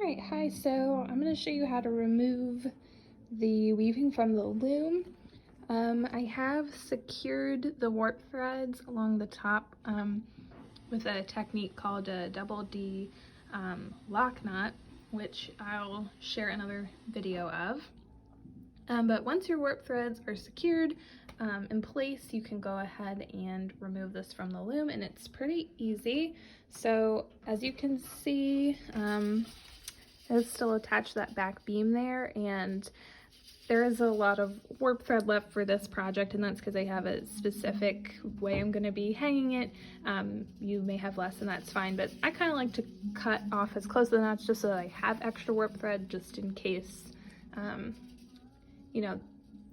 Alright, hi, so I'm going to show you how to remove the weaving from the loom. I have secured the warp threads along the top with a technique called a double D lock knot, which I'll share another video of. But once your warp threads are secured in place, you can go ahead and remove this from the loom, and it's pretty easy. So as you can see, it's still attached to that back beam there, and there is a lot of warp thread left for this project, and that's because I have a specific way I'm going to be hanging it. You may have less, and that's fine, but I kind of like to cut off as close to the knots just so that I have extra warp thread just in case, you know,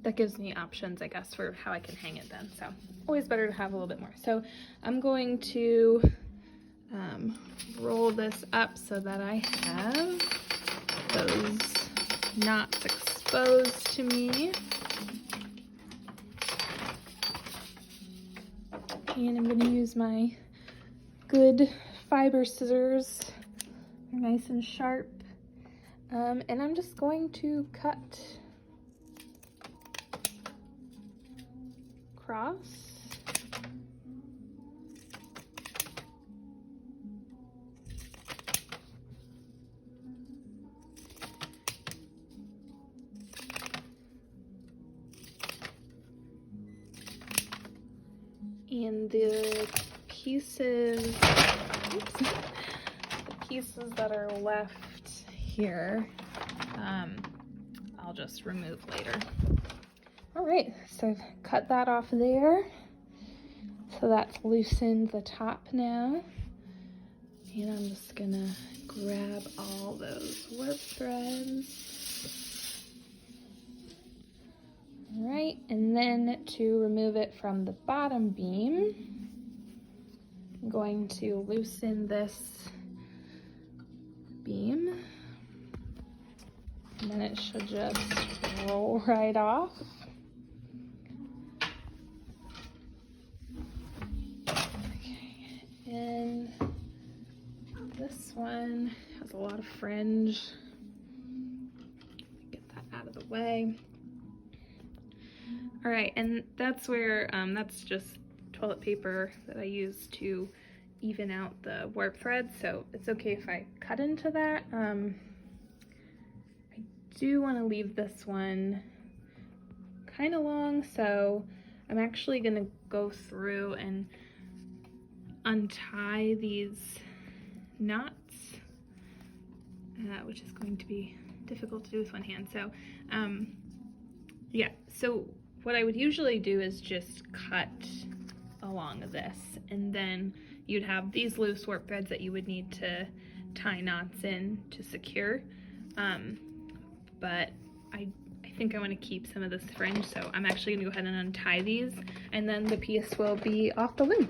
that gives me options, I guess, for how I can hang it then. So always better to have a little bit more. So I'm going to roll this up so that I have those knots exposed to me. And I'm going to use my good fiber scissors. They're nice and sharp. And I'm just going to cut across. And the pieces, that are left here, I'll just remove later. All right, so I've cut that off there. So that's loosened the top now. And I'm just gonna grab all those warp threads. All right, and then to remove it from the bottom beam, I'm going to loosen this beam, and then it should just roll right off. Okay, and this one has a lot of fringe. Get that out of the way. All right, and that's where, that's just toilet paper that I use to even out the warp thread, so it's okay if I cut into that. I do want to leave this one kind of long, so I'm actually going to go through and untie these knots, which is going to be difficult to do with one hand. So, yeah, so what I would usually do is just cut along this, and then you'd have these loose warp threads that you would need to tie knots in to secure. But I think I want to keep some of this fringe, so I'm actually going to go ahead and untie these, and then the piece will be off the loom.